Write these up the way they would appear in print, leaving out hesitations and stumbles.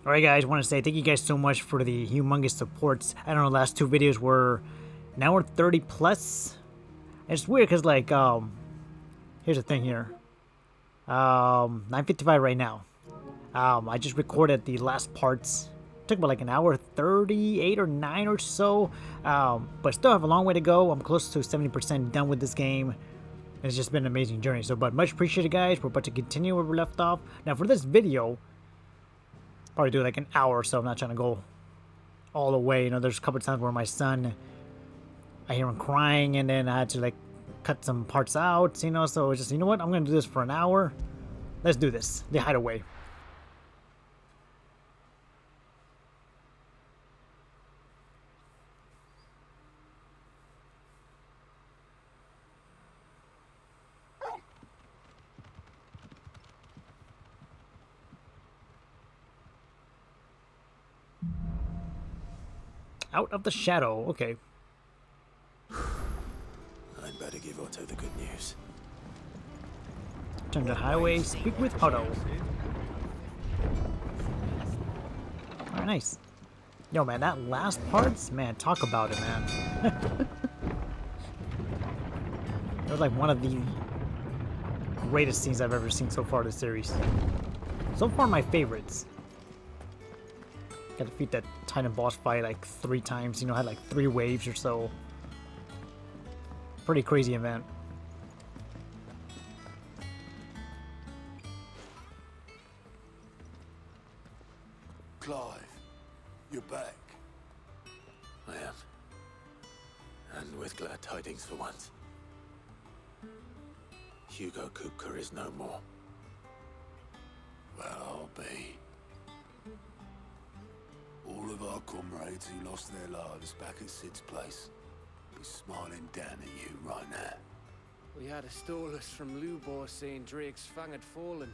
Alright guys, I want to say thank you guys so much for the humongous supports. I don't know, the last two videos were now we're 30 plus. It's weird because like here's the thing here. 9:55 right now. I just recorded the last parts. It took about like an hour 38 or 9 or so. But still have a long way to go. I'm close to 70% done with this game. It's just been an amazing journey. So but much appreciated guys. We're about to continue where we left off. Now for this video, probably do like an hour or so. I'm not trying to go all the way. You know, there's a couple of times where my son, I hear him crying, and then I had to like cut some parts out, you know. So it's just, you know what, I'm gonna do this for an hour. Let's do this. The hideaway. Out of the shadow. Okay. I'd better give Otto the good news. Turn to highway. Speak with Otto. Alright, nice. Yo, man, that last part's, man, talk about it, man. It was like one of the greatest scenes I've ever seen so far in the series. So far, my favorites. Got to defeat that Titan boss fight like 3 times. You know, had like 3 waves or so. Pretty crazy event. Clive, you're back. I am. And with glad tidings for once. Hugo Kupka is no more. Well, I'll be. All of our comrades who lost their lives back at Sid's place be smiling down at you right now. We had a stolus from Lubor saying Drake's fang had fallen.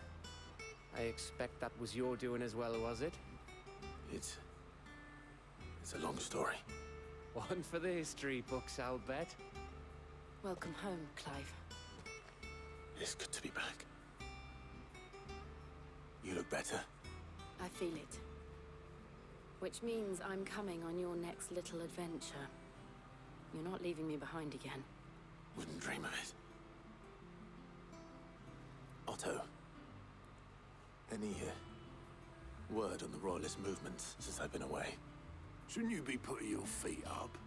I expect that was your doing as well, was it? It's a long story. One for the history books, I'll bet. Welcome home, Clive. It's good to be back. You look better. I feel it. Which means I'm coming on your next little adventure. You're not leaving me behind again. Wouldn't dream of it. Otto, any word on the royalist movements since I've been away? Shouldn't you be putting your feet up?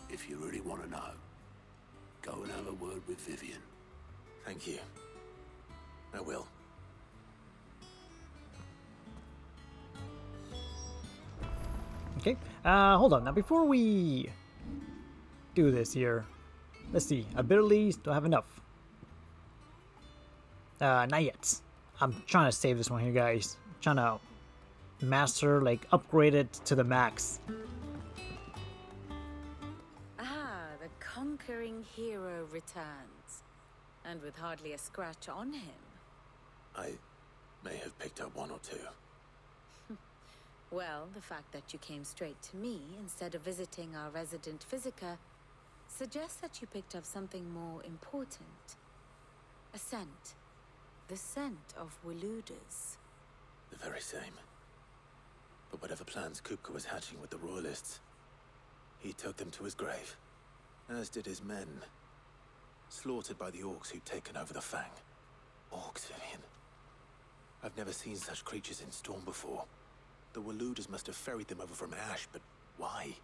If you really want to know, go and have a word with Vivian. Thank you. I will. Okay, hold on. Now, before we do this here, let's see. Abilities, do I have enough? Not yet. I'm trying to save this one here, guys. I'm trying to master, like, upgrade it to the max. Ah, the conquering hero returns. And with hardly a scratch on him. I may have picked up 1 or 2. Well, the fact that you came straight to me instead of visiting our resident physiker suggests that you picked up something more important. A scent. The scent of Waludas. The very same. But whatever plans Kupka was hatching with the royalists, he took them to his grave, as did his men, slaughtered by the orcs who'd taken over the Fang. Orcs, Vivian. I've never seen such creatures in Storm before. The Waludas must have ferried them over from Ash, but why?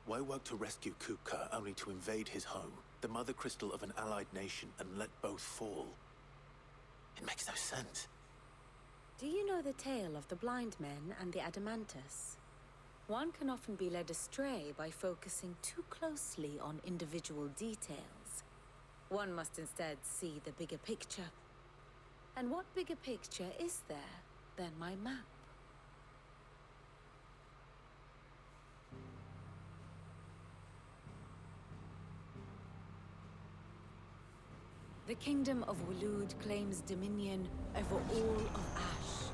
Why work to rescue Kupka only to invade his home, the mother crystal of an allied nation, and let both fall? It makes no sense. Do you know the tale of the blind men and the Adamantus? One can often be led astray by focusing too closely on individual details. One must instead see the bigger picture. And what bigger picture is there than my map? The kingdom of Walud claims dominion over all of Ash.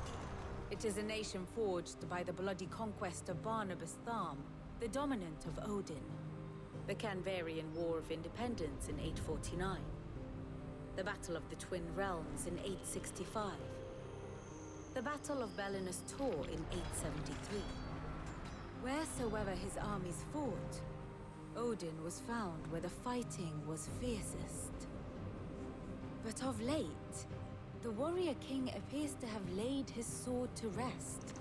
It is a nation forged by the bloody conquest of Barnabas Tharm, the dominant of Odin. The Canvarian War of Independence in 849. The Battle of the Twin Realms in 865. The Battle Battle of Belinus Tor in 873. Wheresoever his armies fought, Odin was found where the fighting was fiercest. But of late, the warrior king appears to have laid his sword to rest.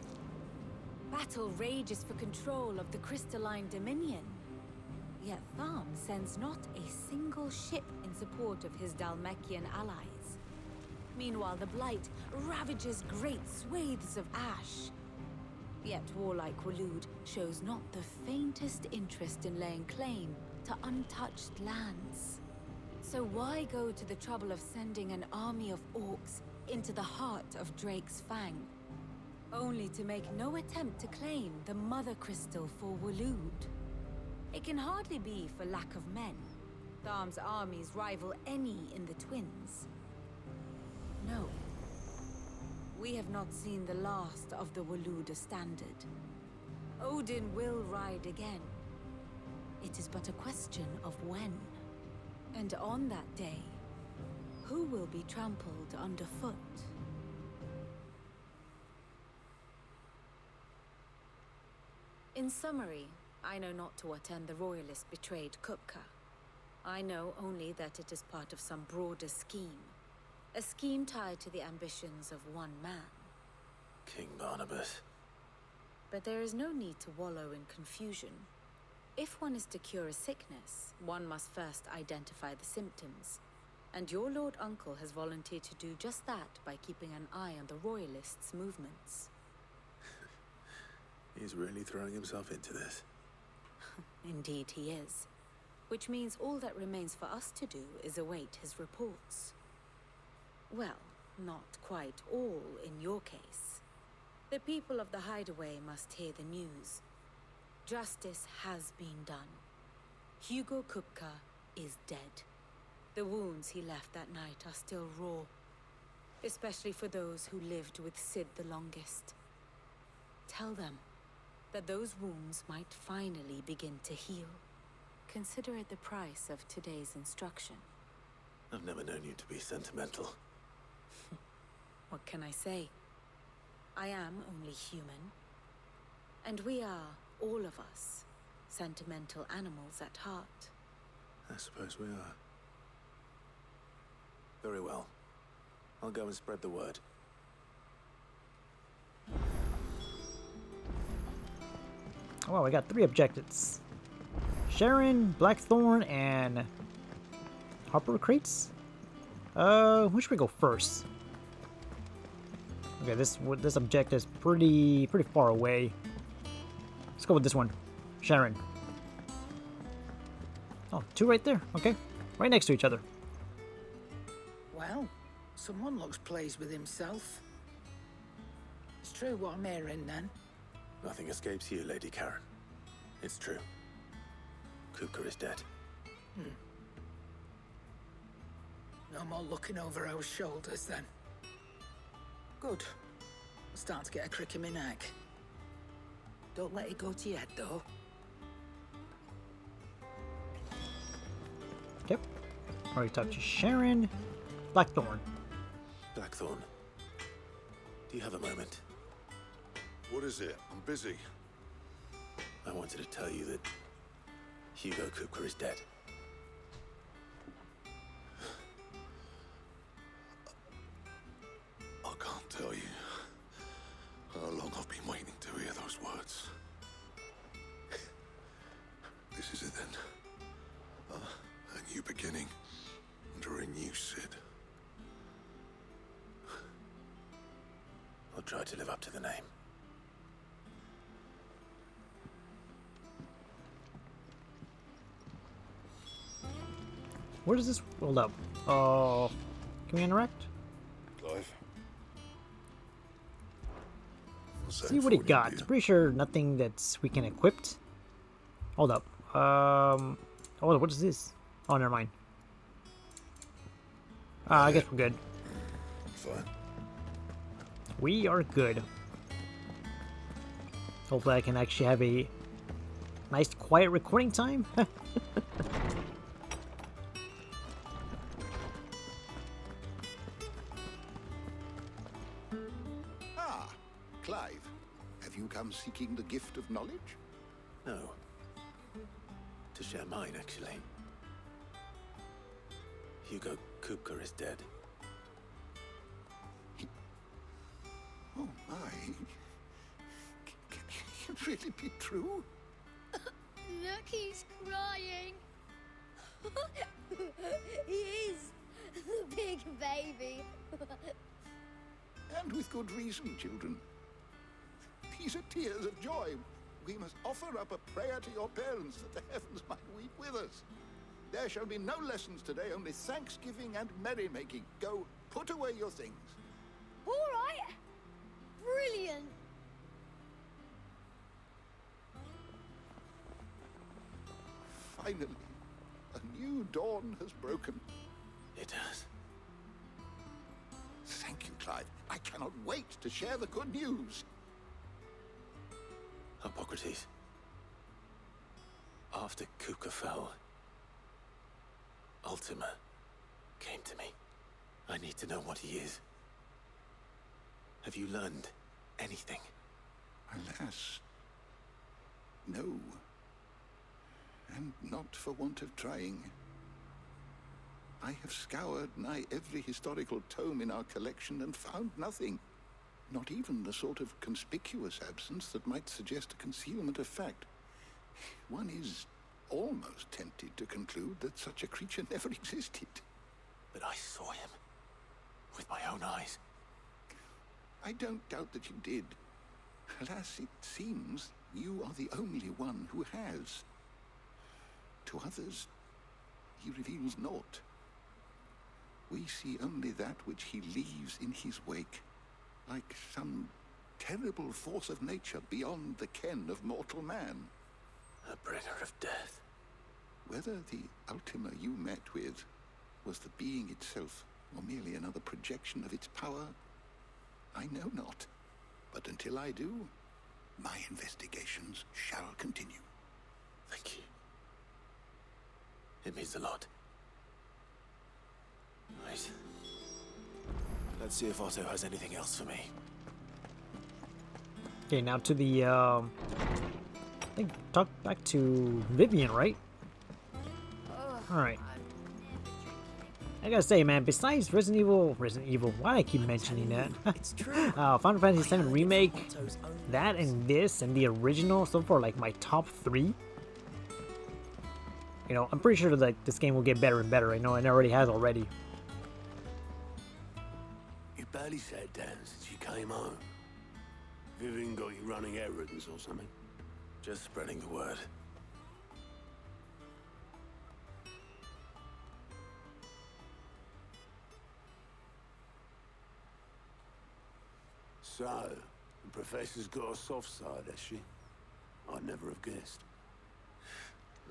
Battle rages for control of the crystalline dominion. Yet Tharm sends not a single ship in support of his Dhalmekian allies. Meanwhile, the Blight ravages great swathes of ash. Yet warlike Waloed shows not the faintest interest in laying claim to untouched lands. So why go to the trouble of sending an army of orcs into the heart of Drake's Fang, only to make no attempt to claim the Mother Crystal for Waloed? It can hardly be for lack of men. Tharm's armies rival any in the Twins. No. We have not seen the last of the Waloed standard. Odin will ride again. It is but a question of when. And on that day, who will be trampled underfoot? In summary, I know not to what end the royalist betrayed Kupka. I know only that it is part of some broader scheme. A scheme tied to the ambitions of one man. King Barnabas. But there is no need to wallow in confusion. If one is to cure a sickness, one must first identify the symptoms. And your Lord Uncle has volunteered to do just that by keeping an eye on the royalists' movements. He's really throwing himself into this. Indeed he is. Which means all that remains for us to do is await his reports. Well, not quite all in your case. The people of the Hideaway must hear the news. Justice has been done. Hugo Kupka is dead. The wounds he left that night are still raw, especially for those who lived with Sid the longest. Tell them that those wounds might finally begin to heal. Consider it the price of today's instruction. I've never known you to be sentimental. What can I say? I am only human. And we are, all of us, sentimental animals at heart. I suppose we are. Very well. I'll go and spread the word. Well, we got 3 objectives. Sharon, Blackthorn, and Harper Crates? Where should we go first? Okay, this objective is pretty far away. Let's go with this one. Sharon. Oh, 2 right there. Okay. Right next to each other. Well, someone looks pleased with himself. It's true what I'm hearing, then. Nothing escapes you, Lady Karen. It's true. Kupka is dead. No more looking over our shoulders, then. Good. I'm starting to get a crick in my neck. Don't let it go to your head, though. Okay. Already talked to Sharon. Blackthorn. Blackthorn, do you have a moment? What is it? I'm busy. I wanted to tell you that Hugo Kupka is dead. I can't tell you how long I've been waiting to hear those words. This is it then. A new beginning under a new Sid. I'll try to live up to the name. Where does this roll up? Oh, can we interact? Clive? See what he got. Pretty sure nothing that's we can equip. Hold up. Oh, what is this? Oh, never mind. I guess we're good. Fine. We are good. Hopefully I can actually have a nice quiet recording time. Ah, Clive, have you come seeking the gift of knowledge? No. To share mine, actually. Hugo Kupka is dead. Oh my. Can it really be true? Look, he's crying. He is. The big baby. And with good reason, children. These are tears of joy. We must offer up a prayer to your parents that the heavens might weep with us. There shall be no lessons today, only thanksgiving and merrymaking. Go, put away your things. All right. Brilliant. Finally, a new dawn has broken. It has. Thank you, Clive. I cannot wait to share the good news. Hippocrates. After Kupka fell, Ultima came to me. I need to know what he is. Have you learned anything? Alas, no. And not for want of trying. I have scoured nigh every historical tome in our collection and found nothing. Not even the sort of conspicuous absence that might suggest a concealment of fact. One is almost tempted to conclude that such a creature never existed. But I saw him. With my own eyes. I don't doubt that you did. Alas, it seems you are the only one who has. To others, he reveals naught. We see only that which he leaves in his wake, like some terrible force of nature beyond the ken of mortal man. A bringer of death. Whether the Ultima you met with was the being itself, or merely another projection of its power, I know not. But until I do, my investigations shall continue. Thank you. It means a lot. Right. Let's see if Otto has anything else for me. Okay, now to the, I think, talk back to Vivian, right? Alright. I gotta say, man, besides Resident Evil, why do I keep mentioning that? It's true. Final Fantasy VII I Remake, heard that Otto's own that and this and the original, so far, like, my top 3. You know, I'm pretty sure that like, this game will get better and better. I know it already has already. You barely sat down since you came home. Vivian got you running errands or something? Just spreading the word. So, the Professor's got a soft side, has she? I'd never have guessed.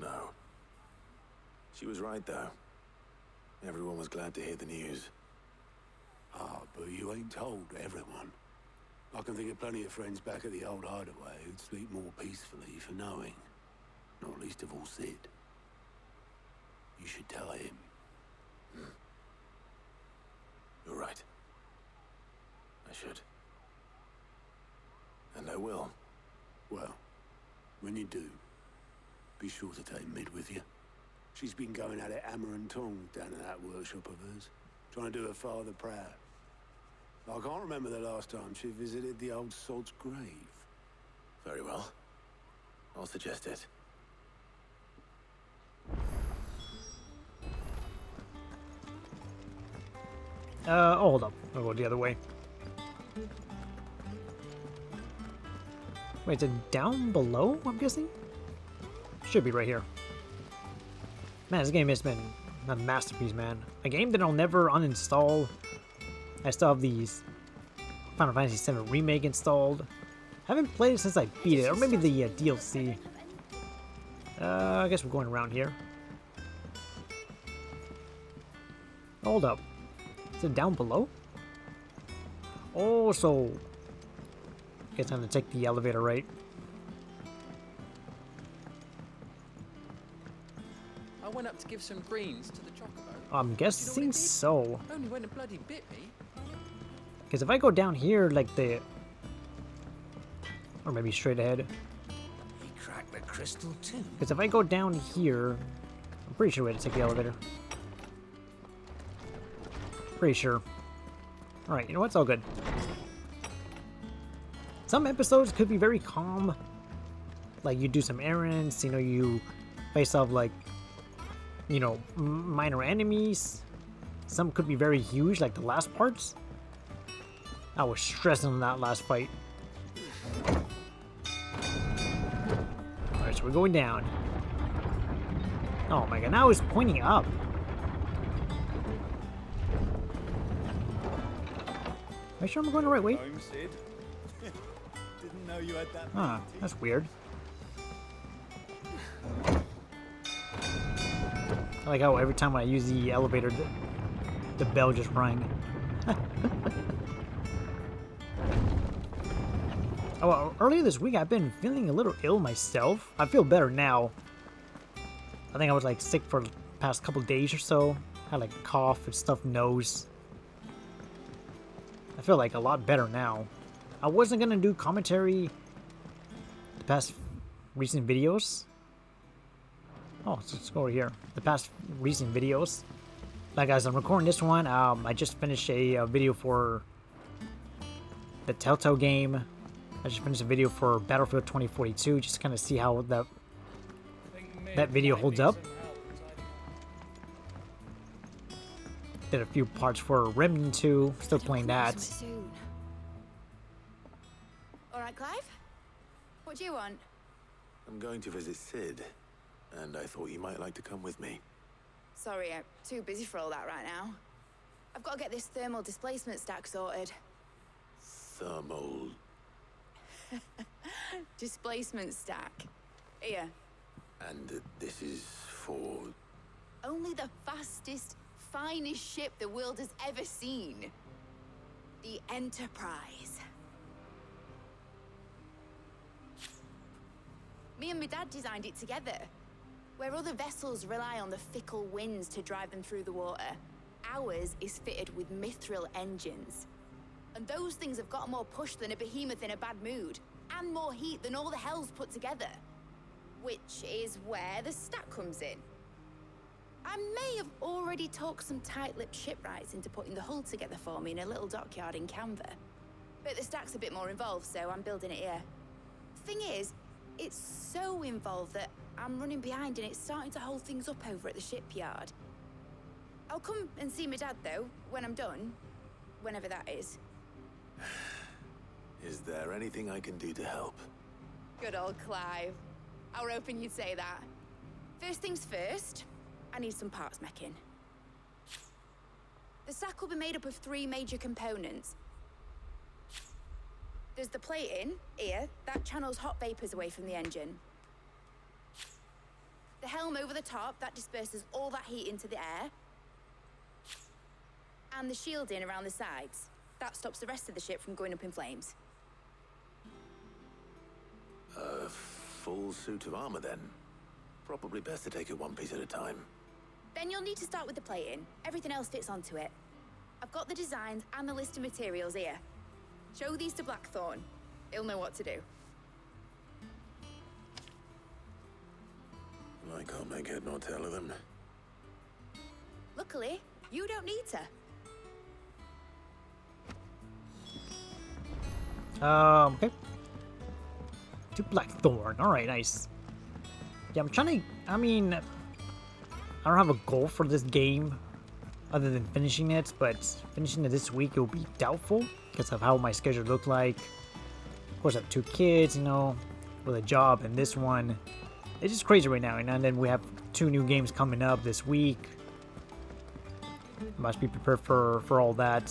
No. She was right, though. Everyone was glad to hear the news. Ah, but you ain't told everyone. I can think of plenty of friends back at the old hideaway who'd sleep more peacefully for knowing. Not least of all Sid. You should tell him. You're right. I should. And I will. Well, when you do, be sure to take Mid with you. She's been going at it hammer and tongs down in that workshop of hers, trying to do her father proud. I can't remember the last time she visited the old sod's grave. Very well. I'll suggest it. Oh, hold up. I'll go the other way. Wait, is it down below, I'm guessing? Should be right here. Man, this game has been a masterpiece, man. A game that I'll never uninstall. I still have these Final Fantasy VII Remake installed. Haven't played it since I beat it, or maybe the DLC. I guess we're going around here. Hold up. Is it down below? Oh, so... guess I'm gonna take the elevator, right? I went up to give some greens to the chocobo. I'm guessing so. Only went and bloody bit me. Because if I go down here, like the Or maybe straight ahead. He cracked the crystal too. Because if I go down here, I'm pretty sure we had to take the elevator. Pretty sure. Alright, you know what? It's all good. Some episodes could be very calm. Like, you do some errands, you know, you face off, like, you know, minor enemies. Some could be very huge, like the last parts. I was stressing on that last fight. Alright, so we're going down. Oh my god, now it's pointing up. Are you sure I'm going the right way? Didn't know you had that. Ah, that's weird. I like how every time I use the elevator, the bell just rang. Oh, well, earlier this week, I've been feeling a little ill myself. I feel better now. I think I was like sick for the past couple days or so. Had like a cough and stuffed nose. I feel like a lot better now. I wasn't gonna do commentary the past recent videos. Oh, so let's go over here. The past recent videos. Like, guys, I'm recording this one. I just finished a video for the Telltale game. I just finished a video for Battlefield 2042, just to kind of see how that video holds up. Did a few parts for Remnant 2, still playing that. Alright, Clive? What do you want? I'm going to visit Sid, and I thought you might like to come with me. Sorry, I'm too busy for all that right now. I've got to get this thermal displacement stack sorted. Thermal... displacement stack. Here. And this is for... Only the fastest, finest ship the world has ever seen. The Enterprise. Me and my dad designed it together. Where other vessels rely on the fickle winds to drive them through the water, ours is fitted with mithril engines. And those things have got more push than a behemoth in a bad mood, and more heat than all the hells put together. Which is where the stack comes in. I may have already talked some tight-lipped shipwrights into putting the hull together for me in a little dockyard in Canva. But the stack's a bit more involved, so I'm building it here. Thing is, it's so involved that I'm running behind and it's starting to hold things up over at the shipyard. I'll come and see my dad, though, when I'm done. Whenever that is. Is there anything I can do to help? Good old Clive. I were hoping you'd say that. First things first, I need some parts meching. The stack will be made up of 3 major components. There's the plating, here, that channels hot vapors away from the engine. The helm over the top, that disperses all that heat into the air. And the shielding around the sides. That stops the rest of the ship from going up in flames. A full suit of armor, then. Probably best to take it one piece at a time. Then you'll need to start with the plating. Everything else fits onto it. I've got the designs and the list of materials here. Show these to Blackthorn. He'll know what to do. I can't make head nor tail of them. Luckily, you don't need to. Okay. To Blackthorn. Alright, nice. Yeah, I'm trying to... I mean... I don't have a goal for this game other than finishing it, but finishing it this week, it will be doubtful because of how my schedule looked like. Of course, I have 2 kids, you know, with a job, and this one... It's just crazy right now, and then we have 2 new games coming up this week. Must be prepared for all that.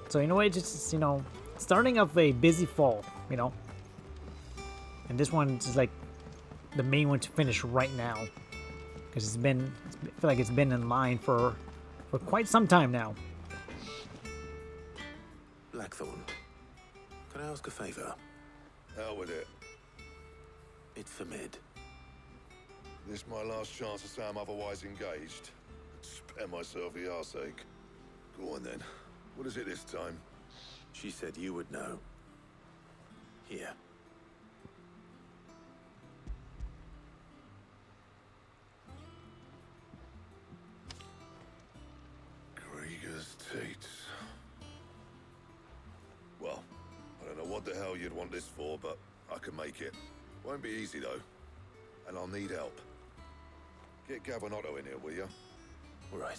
So, you know what, just, you know, starting off a busy fall, you know. And this one is like the main one to finish right now. Because I feel like it's been in line for quite some time now. Blackthorn, can I ask a favor? Out with it. It's for Mid. This my last chance to say I'm otherwise engaged. Spare myself the arseache. Go on then. What is it this time? She said you would know. Here. Krieger's Tates. Well, I don't know what the hell you'd want this for, but I can make it. Won't be easy, though. And I'll need help. Get Gavin-Otto in here, will you? All right.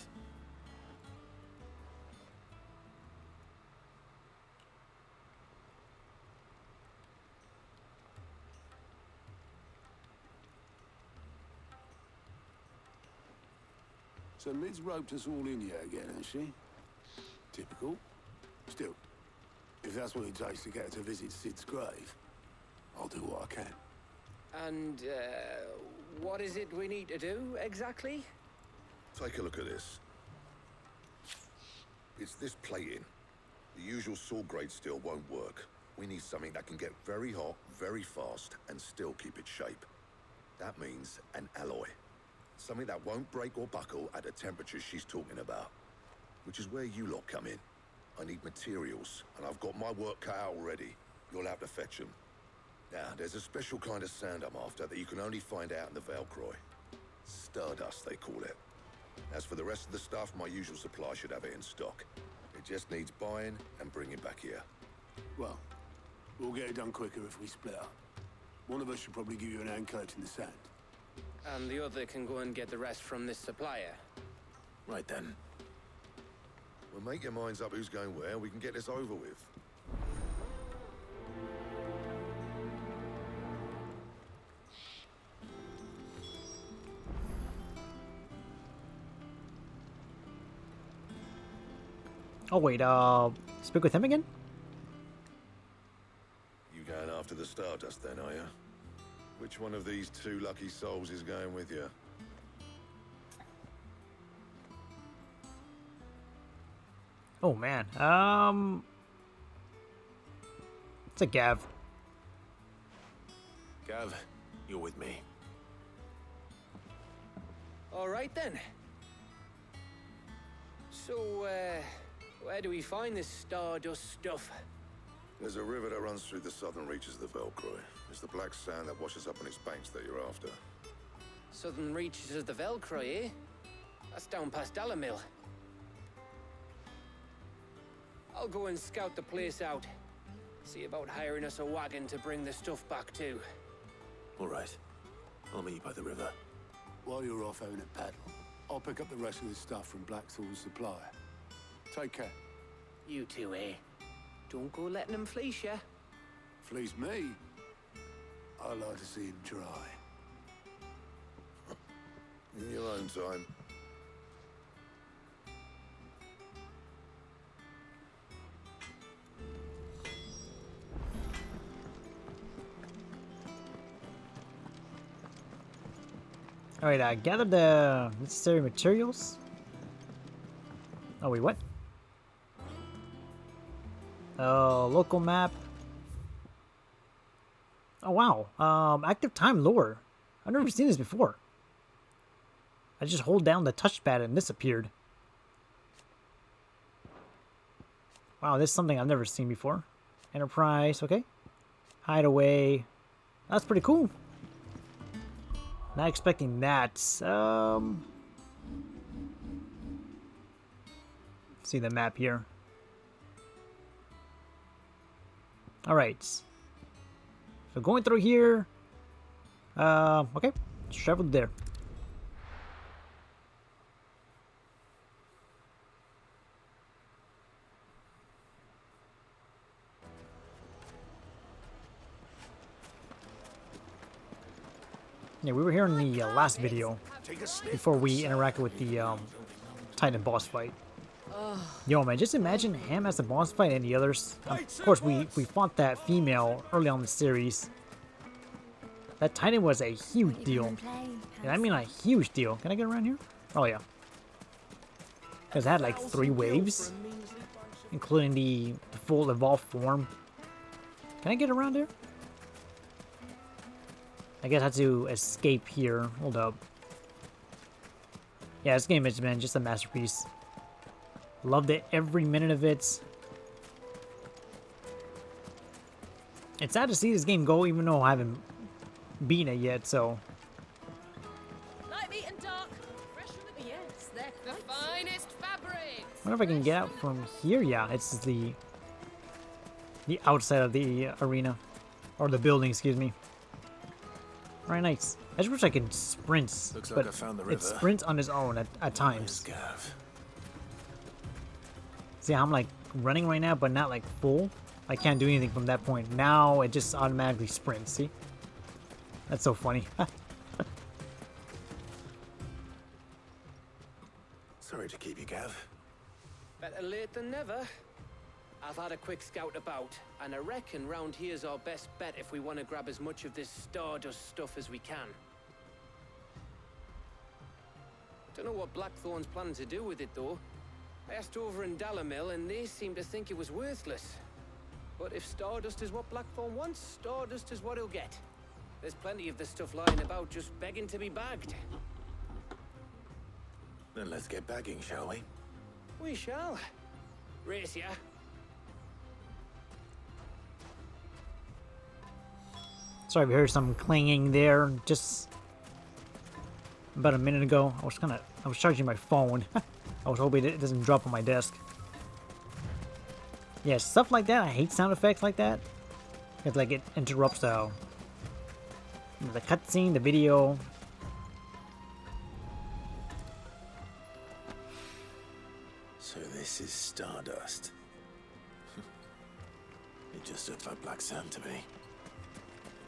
So Mid's roped us all in here again, has she? Typical. Still, if that's what it takes to get her to visit Sid's grave, I'll do what I can. And, what is it we need to do, exactly? Take a look at this. It's this plating. The usual sword grade steel won't work. We need something that can get very hot, very fast, and still keep its shape. That means an alloy. Something that won't break or buckle at the temperatures she's talking about. Which is where you lot come in. I need materials, and I've got my work cut out already. You'll have to fetch them. Now, there's a special kind of sand I'm after that you can only find out in the Valkyrie. Stardust, they call it. As for the rest of the stuff, my usual supply should have it in stock. It just needs buying and bringing back here. Well, we'll get it done quicker if we split up. One of us should probably give you an hand coat in the sand. And the other can go and get the rest from this supplier. Right then. Well, make your minds up who's going where, and we can get this over with. Oh wait, speak with him again? You going after the Stardust then, are you? Which one of these two lucky souls is going with you? Oh man, it's a Gav. Gav, you're with me. All right then. So, where do we find this Stardust stuff? There's a river that runs through the southern reaches of the Valkyrie. It's the black sand that washes up on its banks that you're after. Southern reaches of the Valkyrie, eh? That's down past Dalamil. I'll go and scout the place out. See about hiring us a wagon to bring the stuff back to. All right. I'll meet you by the river. While you're off having a paddle, I'll pick up the rest of the stuff from Blackthorn's supplier. Take care. You two, eh? Don't go letting them fleece ya. Fleece me? I like to see him try. In your own time. Alright, I gathered the necessary materials. Oh wait, what? Local map. Oh wow, active time lore. I've never seen this before. I just hold down the touchpad and this appeared. Wow, this is something I've never seen before. Enterprise, okay. Hideaway. That's pretty cool. Not expecting that. See the map here. Alright. So going through here. Okay. Let's travel there. Yeah, we were here in the last video before we interacted with the Titan boss fight. Yo, man, just imagine him as the boss fight and the others. Of course, we fought that female early on in the series. That Titan was a huge deal. And I mean a huge deal. Can I get around here? Oh, yeah. Because it had like 3 waves, including the full evolved form. Can I get around there? I guess I have to escape here. Hold up. Yeah, this game has been just a masterpiece. Loved it every minute of it. It's sad to see this game go, even though I haven't beaten it yet, so... Light, meat, and dark. Fresh from the... Yes, they're the finest fabrics. I wonder if I can get out from here. Yeah, it's the outside of the arena. Or the building, excuse me. Alright, nice. I just wish I could sprint. Looks but like I found the river. it sprints on its own at times. Where's Gav? See, I'm like running right now, but not like full. I can't do anything from that point. Now it just automatically sprints, see? That's so funny. Sorry to keep you, Gav. Better late than never. I've had a quick scout about, and I reckon round here's our best bet if we want to grab as much of this Stardust stuff as we can. Don't know what Blackthorn's planning to do with it, though. I asked over in Dalamil, and they seem to think it was worthless. But if Stardust is what Blackthorn wants, Stardust is what he'll get. There's plenty of this stuff lying about, just begging to be bagged. Then let's get bagging, shall we? We shall. Race ya. Sorry if you heard some clanging there. Just about a minute ago, I was charging my phone. I was hoping it doesn't drop on my desk. Yeah, stuff like that. I hate sound effects like that. It's like it interrupts the cutscene, the video. So this is Stardust. It just looked like black sand to me.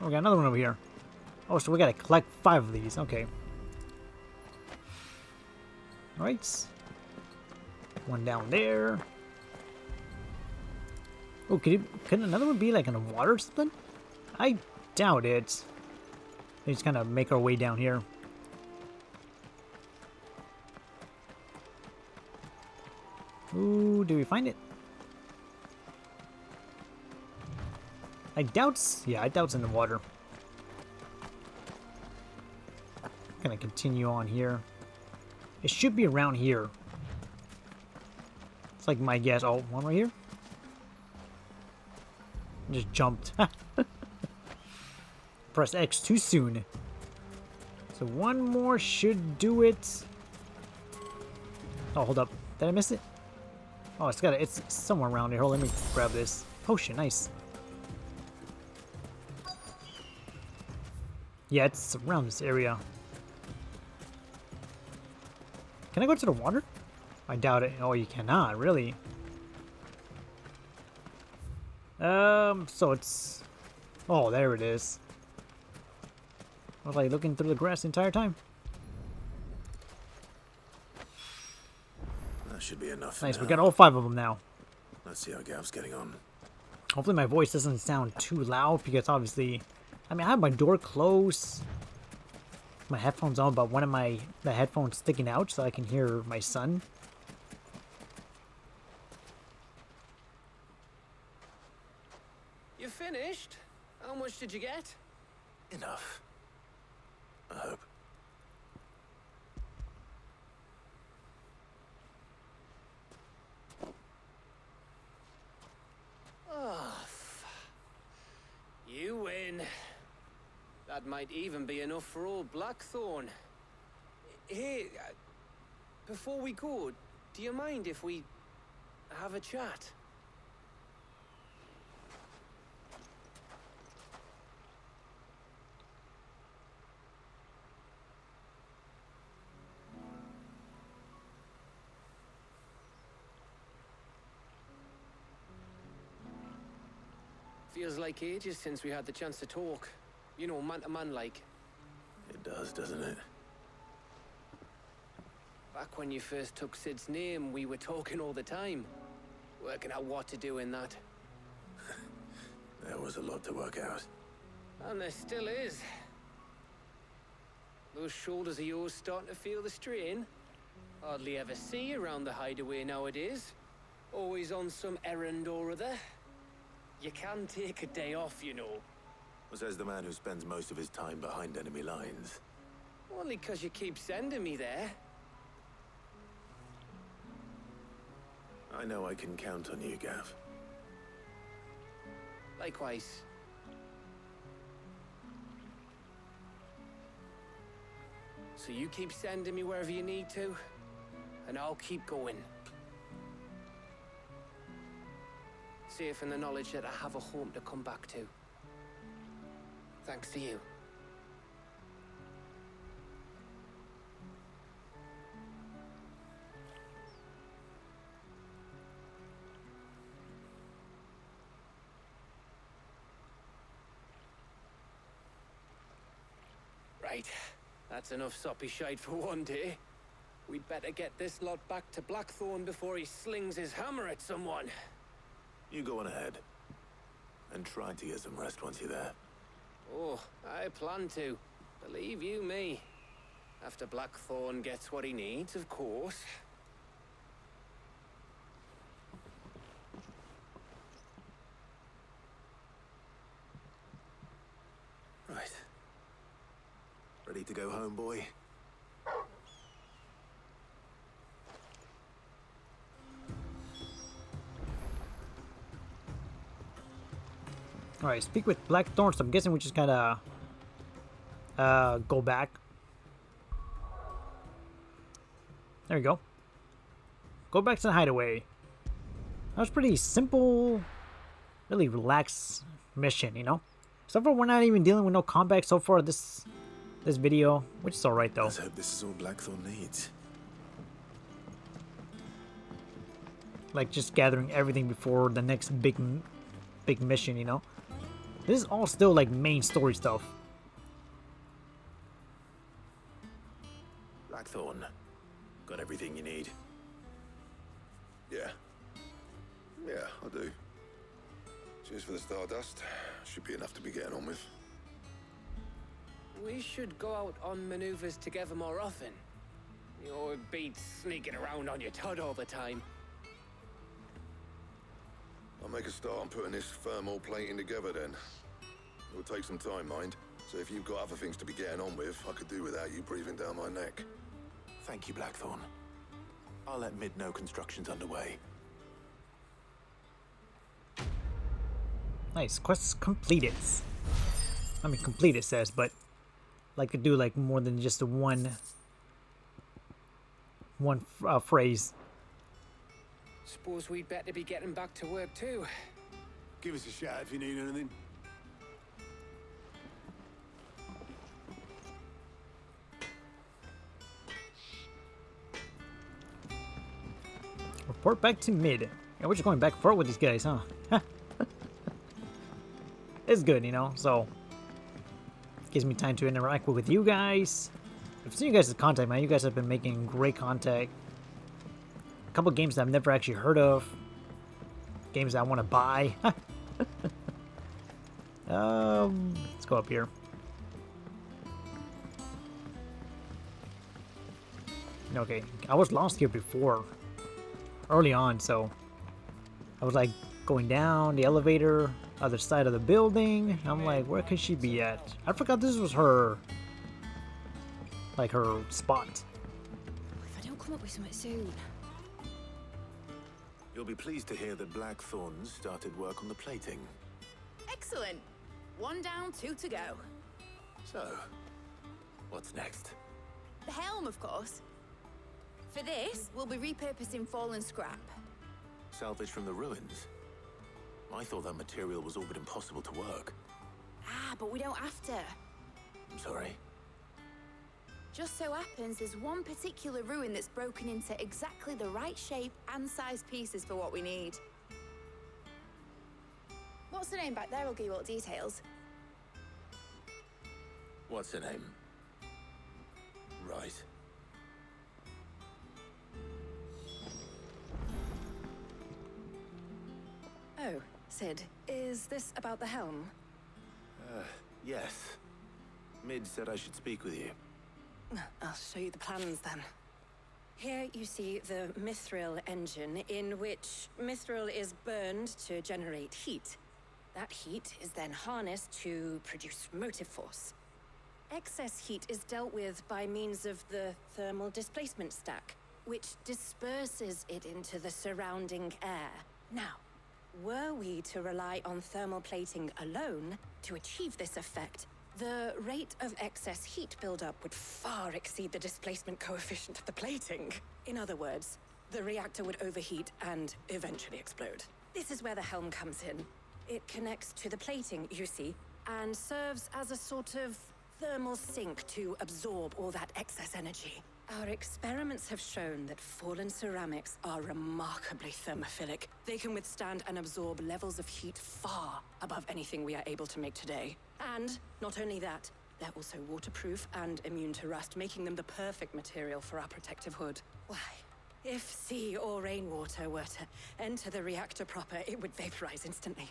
Oh, we got another one over here. Oh, so we gotta collect 5 of these. Okay. Alright. One down there. Oh, could another one be like in the water or something? I doubt it. We just kind of make our way down here. Ooh, do we find it? I doubt. Yeah, I doubt it's in the water. Gonna continue on here. It should be around here. It's like my guess. Oh, one right here. Just jumped. Press X too soon. So one more should do it. Oh, hold up. Did I miss it? Oh, it's somewhere around here. Hold on, let me grab this. Potion, nice. Yeah, it's around this area. Can I go to the water? I doubt it. Oh, you cannot, really. So it's... Oh, there it is. I was like looking through the grass the entire time. That should be enough. Nice, we got all 5 of them now. Let's see how Gav's getting on. Hopefully my voice doesn't sound too loud, because obviously... I mean, I have my door closed. My headphones on, but one of the headphones sticking out so I can hear my son. You finished? How much did you get? Enough. I hope. Oh, you win. That might even be enough for old Blackthorn. Hey, before we go, do you mind if we have a chat? Feels like ages since we had the chance to talk. You know, man to man like. It does, doesn't it? Back when you first took Sid's name, we were talking all the time. Working out what to do in that. There was a lot to work out. And there still is. Those shoulders of yours starting to feel the strain. Hardly ever see you around the hideaway nowadays. Always on some errand or other. You can take a day off, you know. Says the man who spends most of his time behind enemy lines. Only 'cause you keep sending me there. I know I can count on you, Gav. Likewise. So you keep sending me wherever you need to, and I'll keep going. Safe in the knowledge that I have a home to come back to. Thanks to you. Right. That's enough soppy shite for one day. We'd better get this lot back to Blackthorn before he slings his hammer at someone. You go on ahead. And try to get some rest once you're there. Oh, I plan to. Believe you me. After Blackthorn gets what he needs, of course. Right. Ready to go home, boy? Alright, speak with Blackthorn, so I'm guessing we just gotta go back. There we go. Go back to the hideaway. That was pretty simple, really relaxed mission, you know? So far we're not even dealing with no combat so far this video, which is alright though. Let's hope this is all Blackthorn needs. Like just gathering everything before the next big mission, you know? This is all still like main story stuff. Blackthorn, got everything you need? Yeah. Yeah, I do. Cheers for the Stardust. Should be enough to be getting on with. We should go out on maneuvers together more often. You're beat sneaking around on your Todd all the time. I'll make a start on putting this thermal plating together then. It will take some time, mind. So if you've got other things to be getting on with, I could do without you breathing down my neck. Thank you, Blackthorn. I'll let Mid know construction's underway. Nice, quest completed. I mean, complete it says, but like to do like more than just one phrase. Suppose we'd better be getting back to work too. Give us a shout if you need anything. Report back to Mid. Yeah, we're just going back and forth with these guys, huh? It's good, you know, so gives me time to interact with you guys. I've seen you guys' contact, man. You guys have been making great contact. A couple games that I've never actually heard of. Games that I want to buy. Let's go up here. Okay, I was lost here before. Early on, so I was like going down the elevator, other side of the building. I'm like, where could she be at? I forgot this was her, like her spot. If I don't come up with something soon. You'll be pleased to hear that Blackthorn started work on the plating. Excellent. 1 down, 2 to go. So, what's next? The helm, of course. For this, we'll be repurposing fallen scrap. Salvage from the ruins? I thought that material was all but impossible to work. Ah, but we don't have to. I'm sorry. Just so happens there's one particular ruin that's broken into exactly the right shape and size pieces for what we need. What's the name back there? I'll give you all the details. What's her name? Right. Oh, Sid, is this about the helm? Yes. Mid said I should speak with you. I'll show you the plans then. Here you see the mithril engine, in which mithril is burned to generate heat. That heat is then harnessed to produce motive force. Excess heat is dealt with by means of the thermal displacement stack, which disperses it into the surrounding air. Now, were we to rely on thermal plating alone to achieve this effect, The rate of excess heat buildup would far exceed the displacement coefficient of the plating. In other words, the reactor would overheat and eventually explode. This is where the helm comes in. It connects to the plating, you see, and serves as a sort of thermal sink to absorb all that excess energy. Our experiments have shown that fallen ceramics are remarkably thermophilic. They can withstand and absorb levels of heat far above anything we are able to make today. And not only that, they're also waterproof and immune to rust, making them the perfect material for our protective hood. Why, if sea or rainwater were to enter the reactor proper, it would vaporize instantly.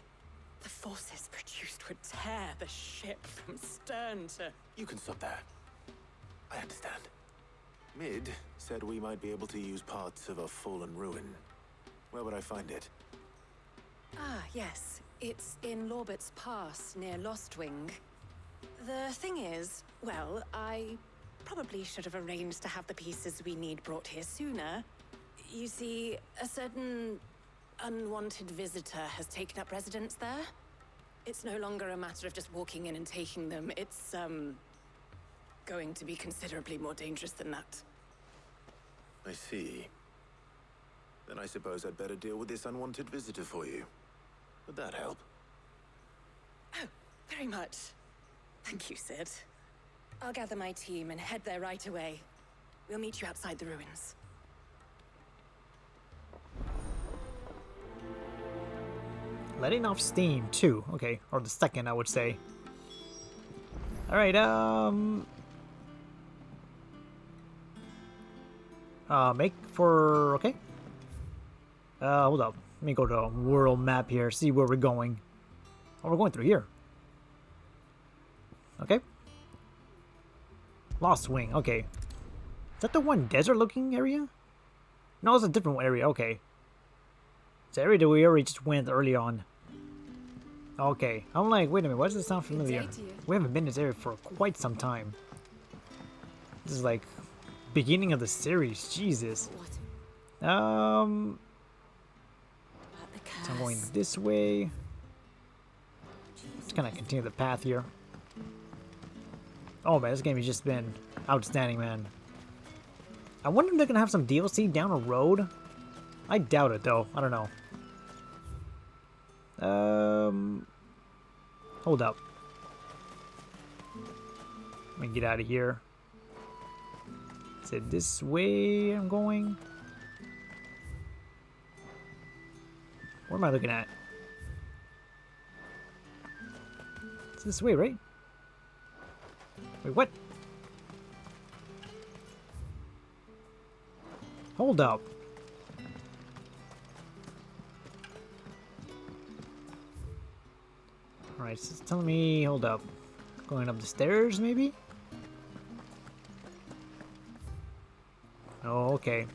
The forces produced would tear the ship from stern to... You can stop there. I understand. Mid said we might be able to use parts of a fallen ruin. Where would I find it? Ah, yes. It's in Lorbert's Pass, near Lostwing. The thing is, well, I probably should have arranged to have the pieces we need brought here sooner. You see, a certain unwanted visitor has taken up residence there. It's no longer a matter of just walking in and taking them. It's, going to be considerably more dangerous than that. I see. Then I suppose I'd better deal with this unwanted visitor for you. Would that help? Oh, very much. Thank you, Sid. I'll gather my team and head there right away. We'll meet you outside the ruins. Letting off steam too. Okay, or the second, I would say. All right. Make for okay. Hold up. Let me go to world map here. See where we're going. Oh, we're going through here. Okay. Lost Wing. Okay. Is that the one desert-looking area? No, it's a different area. Okay. It's the area that we already just went early on. Okay. I'm like, wait a minute. Why does this sound familiar? We haven't been in this area for quite some time. This is like beginning of the series. Jesus. So I'm going this way. Just kind of continue the path here. Oh man, this game has just been outstanding, man. I wonder if they're gonna have some DLC down the road. I doubt it though. I don't know. Hold up. Let me get out of here. Is it this way I'm going? What am I looking at? It's this way, right? Wait, what? Hold up. Alright, so it's telling me, hold up. Going up the stairs, maybe? Oh, okay.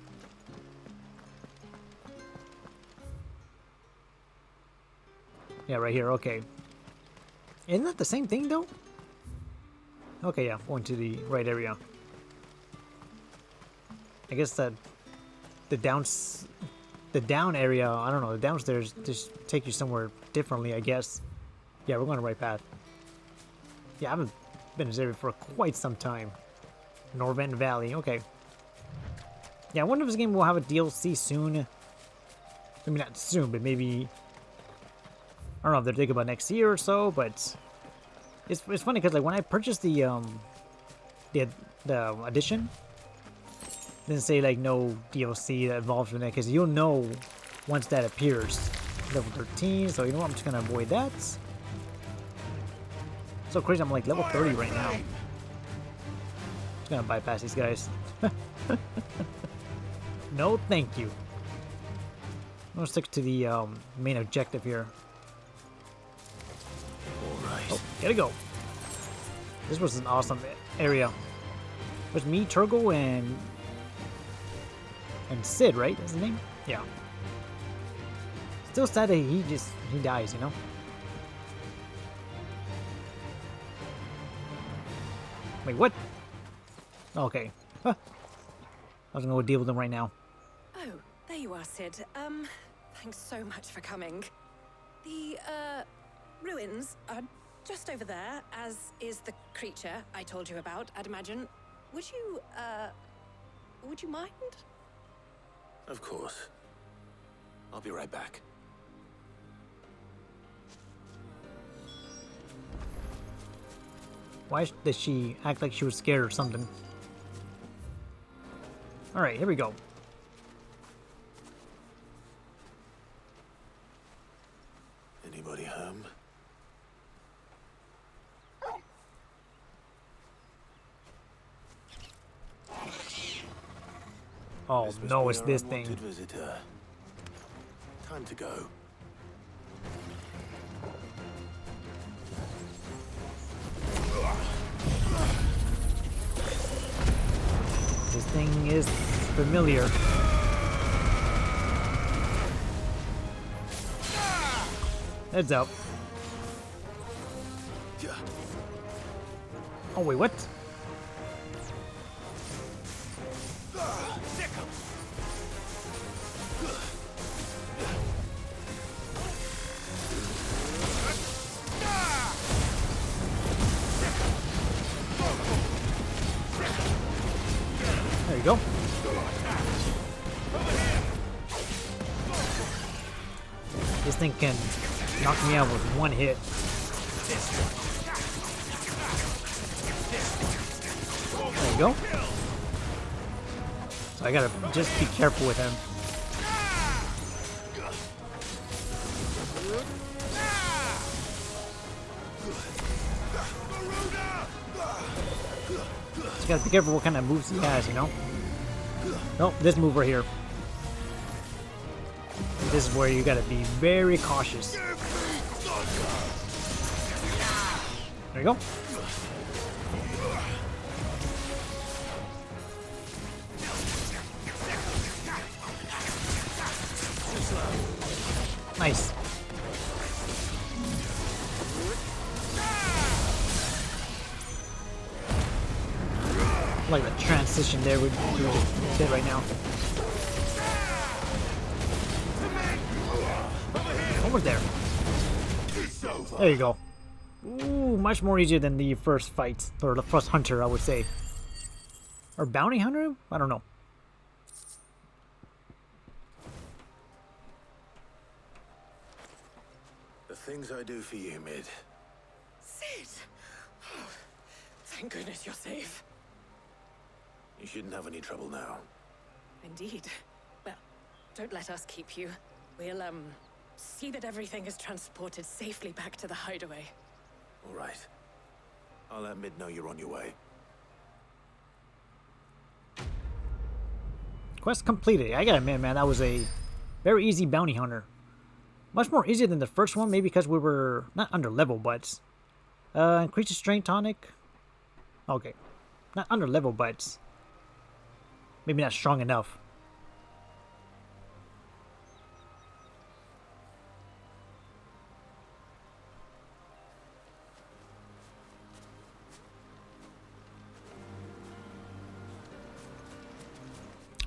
Yeah, right here, okay. Isn't that the same thing, though? Okay, yeah, going to the right area. I guess that the down area, I don't know, the downstairs just take you somewhere differently, I guess. Yeah, we're going the right path. Yeah, I haven't been in this area for quite some time. Norvent Valley, okay. Yeah, I wonder if this game will have a DLC soon. I mean, not soon, but maybe... I don't know if they're thinking about next year or so, but... It's funny, because like, when I purchased the edition, it didn't say, like, no DLC that involves with it, because you'll know once that appears. Level 13, so you know what, I'm just gonna avoid that. So crazy, I'm like level 30 right now. Just gonna bypass these guys. No, thank you. I'm gonna stick to the main objective here. Alright. Oh, gotta go. This was an awesome area. It was me, Turgle, and Sid, right? That's his name? Yeah. Still sad that he dies, you know? Wait, what? Okay. Huh. I was gonna go deal with them right now. Oh, there you are, Sid. Thanks so much for coming. The, ruins are just over there, as is the creature I told you about, I'd imagine. Would you mind? Of course. I'll be right back. Why did she act like she was scared or something? Alright, here we go. Anybody home? Oh This must no, be it's our this unwanted thing. visitor. Time to go. This thing is familiar. Heads up. Oh wait, what? There you go. This thing can knock me out with one hit. There you go. So I gotta just be careful with him. Just gotta be careful what kind of moves he has, you know? Oh, this move right here. This is where you gotta be very cautious. There you go. Nice. Like the transition there would do just did right now. Over there. There you go. Ooh, much more easier than the first fight, or the first hunter, I would say. Or bounty hunter? I don't know. The things I do for you, Mid. Sid! Oh, thank goodness you're safe. You shouldn't have any trouble now. Indeed. Well, don't let us keep you. We'll, see that everything is transported safely back to the hideaway. All right. I'll let Mid know you're on your way. Quest completed. I gotta admit, man, that was a very easy bounty hunter. Much more easier than the first one, maybe because we were not under level, but increases strength tonic. Okay, not under level, but maybe not strong enough.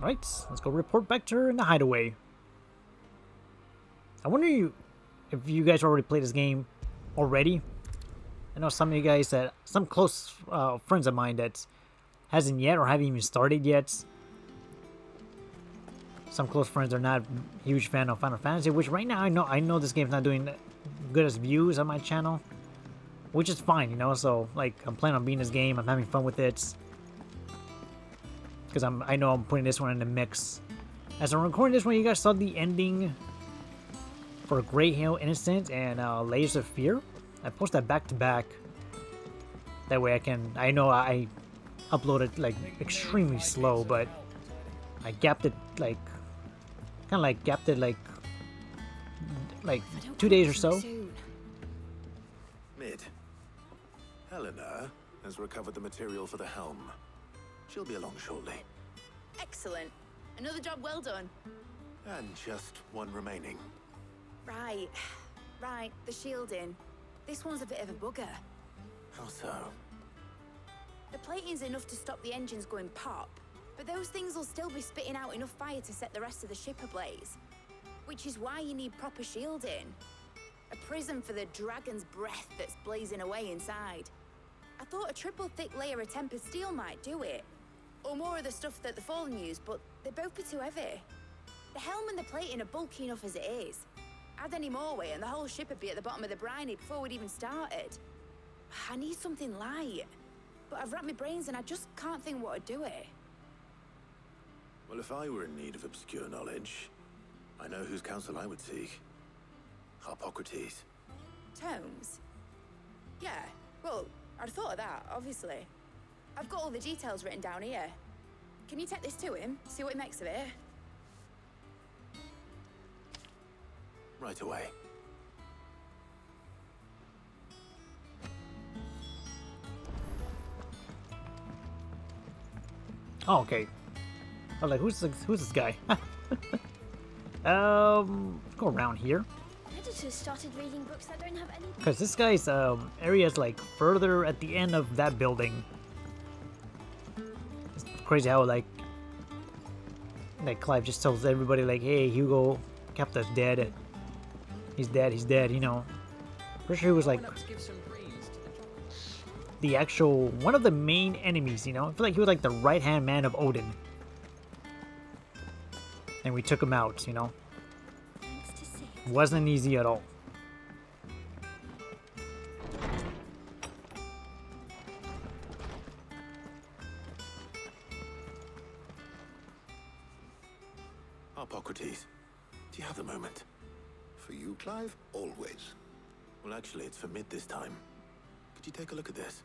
Alright, let's go report back to her in the hideaway. I wonder if you guys already played this game already. I know some of you guys that, some close friends of mine that hasn't yet or haven't even started yet. Some close friends are not huge fan of Final Fantasy, which right now I know this game's not doing good as views on my channel, which is fine, you know. So like I'm planning on beating this game. I'm having fun with it because I know I'm putting this one in the mix. As I'm recording this one, you guys saw the ending for Grey Hill Innocent and Layers of Fear. I post that back to back. That way I know I uploaded like extremely slow, but I gapped it like gapped it like 2 days or so. Mid. Helena has recovered the material for the helm. She'll be along shortly. Excellent. Another job well done. And just one remaining. Right. Right, the shielding. This one's a bit of a bugger. How so? The plating's enough to stop the engines going pop, but those things will still be spitting out enough fire to set the rest of the ship ablaze. Which is why you need proper shielding. A prison for the dragon's breath that's blazing away inside. I thought a triple thick layer of tempered steel might do it. Or more of the stuff that the Fallen use, but they'd both be too heavy. The helm and the plating are bulky enough as it is. Add any more weight and the whole ship would be at the bottom of the briny before we'd even started. I need something light. But I've racked my brains and I just can't think what would do it. Well, if I were in need of obscure knowledge, I know whose counsel I would seek. Harpocrates. Tomes? Yeah, well, I'd thought of that, obviously. I've got all the details written down here. Can you take this to him, see what he makes of it? Right away. Oh, okay. I was like, who's this guy? Let's go around here. Editors started reading books that don't have any. Because this guy's area is like further at the end of that building. It's crazy how like Clive just tells everybody like, hey, Hugo Capta's dead. He's dead, you know. Pretty sure he was like the actual one of the main enemies, you know. I feel like he was like the right-hand man of Odin. And we took him out, you know. Wasn't easy at all. Harpocrates, do you have the moment? For you, Clive? Always. Well, actually, it's for mid this time. Could you take a look at this?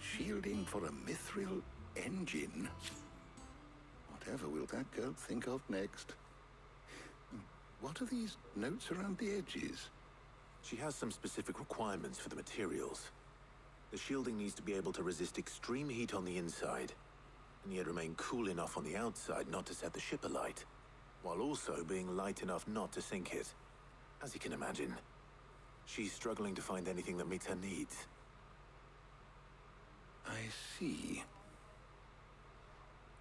Shielding for a mithril engine? Whatever will that girl think of next? What are these notes around the edges? She has some specific requirements for the materials. The shielding needs to be able to resist extreme heat on the inside, and yet remain cool enough on the outside not to set the ship alight, while also being light enough not to sink it. As you can imagine, she's struggling to find anything that meets her needs. I see.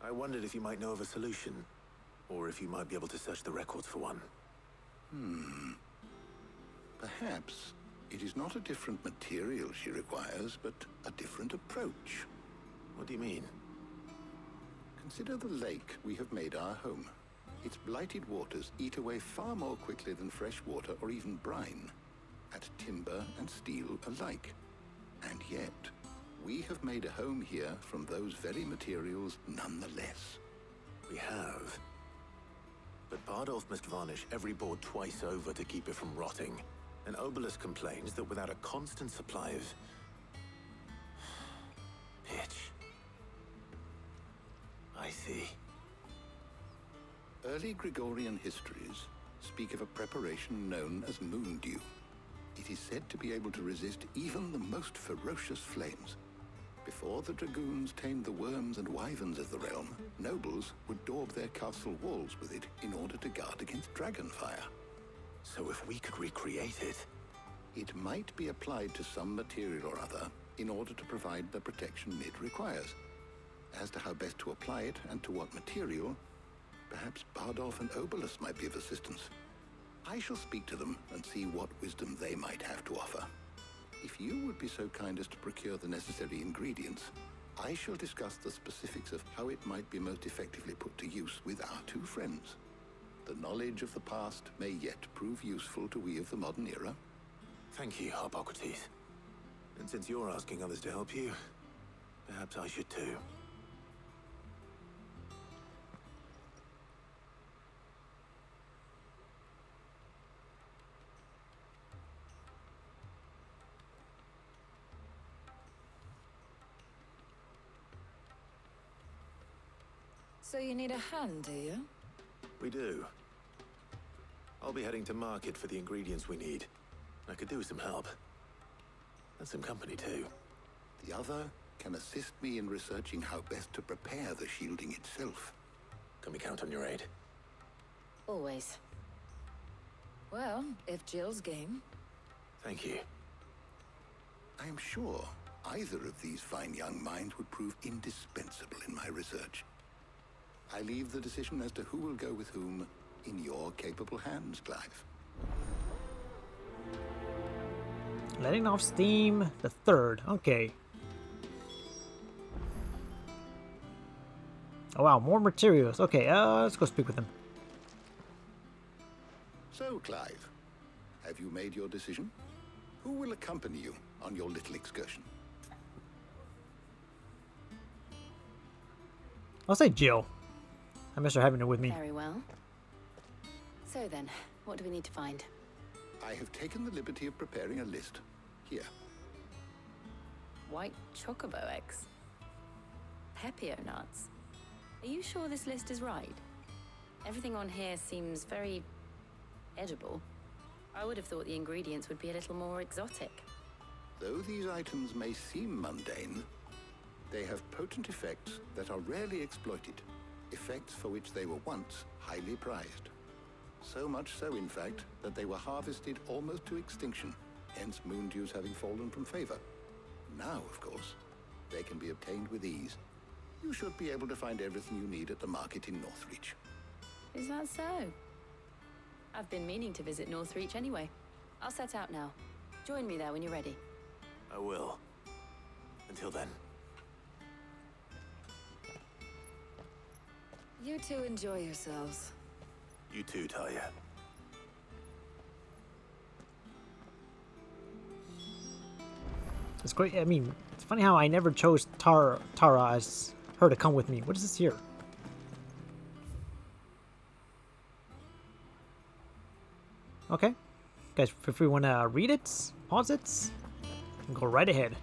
I wondered if you might know of a solution, or if you might be able to search the records for one. Perhaps it is not a different material she requires, but a different approach. What do you mean? Consider the lake we have made our home. Its blighted waters eat away far more quickly than fresh water or even brine, at timber and steel alike. And yet, we have made a home here from those very materials nonetheless. We have. But Bardolph must varnish every board twice over to keep it from rotting. And Obelisk complains that without a constant supply of pitch. I see. Early Gregorian histories speak of a preparation known as moon dew. It is said to be able to resist even the most ferocious flames. Before the dragoons tamed the worms and wyverns of the realm, nobles would daub their castle walls with it in order to guard against dragonfire. So if we could recreate it... It might be applied to some material or other in order to provide the protection Mid requires. As to how best to apply it and to what material, perhaps Bardolph and Obelisk might be of assistance. I shall speak to them and see what wisdom they might have to offer. If you would be so kind as to procure the necessary ingredients, I shall discuss the specifics of how it might be most effectively put to use with our two friends. The knowledge of the past may yet prove useful to we of the modern era. Thank you, Harpocrates. And since you're asking others to help you, perhaps I should too. So you need a hand, do you? We do. I'll be heading to market for the ingredients we need. I could do with some help. And some company too. The other can assist me in researching how best to prepare the shielding itself. Can we count on your aid? Always. Well, if Jill's game. Thank you. I am sure Either of these fine young minds would prove indispensable in my research. I leave the decision as to who will go with whom in your capable hands, Clive. Letting off steam, the third. Okay. Oh wow, more materials. Okay, let's go speak with him. So, Clive, have you made your decision? Who will accompany you on your little excursion? I'll say Jill. I miss her having her with me. Very well. So then, what do we need to find? I have taken the liberty of preparing a list. Here. White chocobo eggs. Pepio nuts. Are you sure this list is right? Everything on here seems very edible. I would have thought the ingredients would be a little more exotic. Though these items may seem mundane, they have potent effects that are rarely exploited. Effects for which they were once highly prized. So much so, in fact, that they were harvested almost to extinction, hence moon dews having fallen from favor. Now, of course, they can be obtained with ease. You should be able to find everything you need at the market in Northreach. Is that so? I've been meaning to visit Northreach anyway. I'll set out now. Join me there when you're ready. I will. Until then. You two enjoy yourselves. You too, Taya. It's great. I mean, it's funny how I never chose Tara as her to come with me. What is this here? Okay. Guys, if we want to read it, pause it, and go right ahead.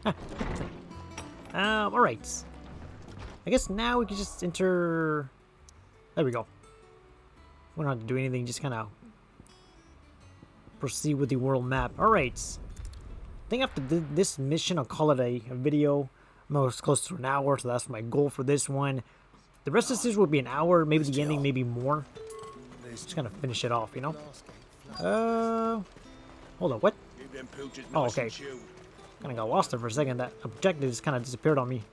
Alright. I guess now we can just enter... There we go. We don't have to do anything, just kind of proceed with the world map. Alright. I think after this mission, I'll call it a video. I'm almost close to an hour, so that's my goal for this one. The rest of this will be an hour, maybe the ending, maybe more. Just gonna finish it off, you know? Hold on, what? Oh, okay. Kinda got lost there for a second. That objective just kinda disappeared on me.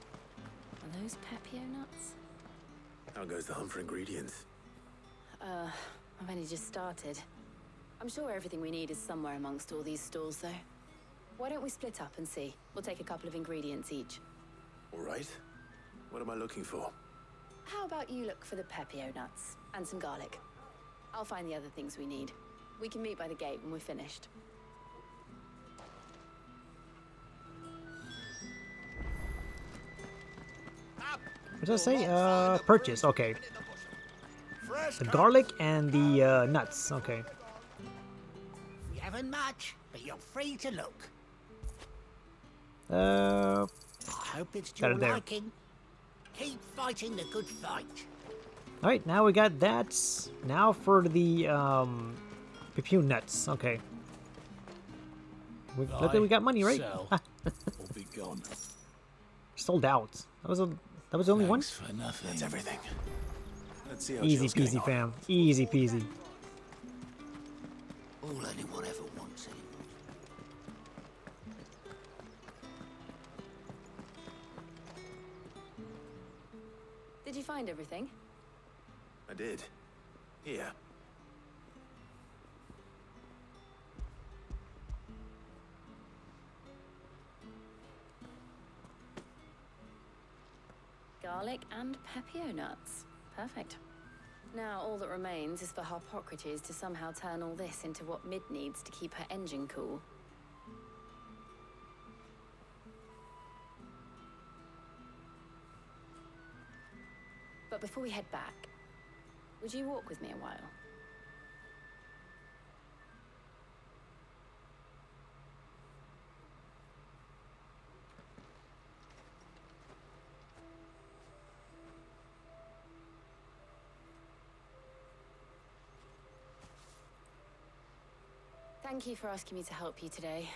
Are those Pepio nuts? How goes the hunt for ingredients? I've only just started. I'm sure everything we need is somewhere amongst all these stalls, though. Why don't we split up and see? We'll take a couple of ingredients each. All right. What am I looking for? How about you look for the Pepio nuts and some garlic? I'll find the other things we need. We can meet by the gate when we're finished. What does it say? Purchase. Okay. The garlic and the nuts. Okay. We haven't much, but you're free to look. I hope it's to your liking. Keep fighting the good fight. Alright, now we got that. Now for the Pepio nuts. Okay. Luckily we got money, right? Or be gone. Sold out. That was the only one? For nothing. That's everything. Let's see how Easy Jill's getting peasy, on. fam. Easy peasy. All anyone ever wants anymore. Did you find everything? I did. Here. Garlic and Pepio nuts. Perfect. Now all that remains is for Harpocrates to somehow turn all this into what Mid needs to keep her engine cool. But before we head back, would you walk with me a while? Thank you for asking me to help you today.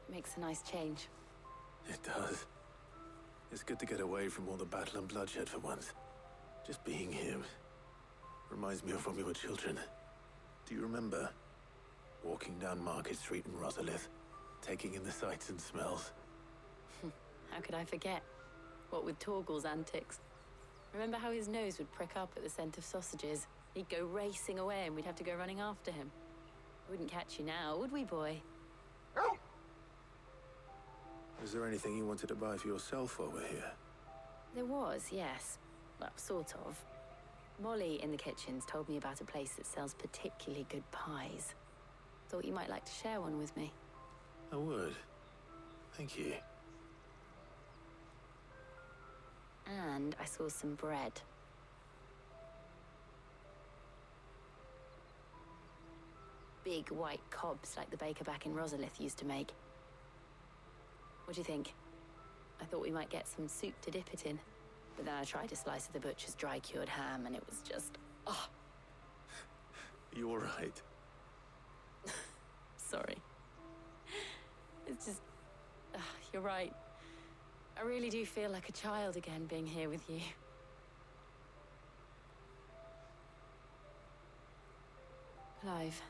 It makes a nice change. It does. It's good to get away from all the battle and bloodshed for once. Just being here reminds me of when we were children. Do you remember walking down Market Street in Rosalith, taking in the sights and smells? How could I forget? What with Torgal's antics. Remember how his nose would prick up at the scent of sausages? He'd go racing away and we'd have to go running after him. Wouldn't catch you now, would we, boy? Is there anything you wanted to buy for yourself while we're here? There was, yes. Well, sort of. Molly in the kitchens told me about a place that sells particularly good pies. Thought you might like to share one with me. I would. Thank you. And I saw some bread. Big white cobs like the baker back in Rosalith used to make. What do you think? I thought we might get some soup to dip it in. But then I tried a slice of the butcher's dry-cured ham and it was just... oh. You all right? Sorry. It's just... you're right. I really do feel like a child again being here with you. Clive.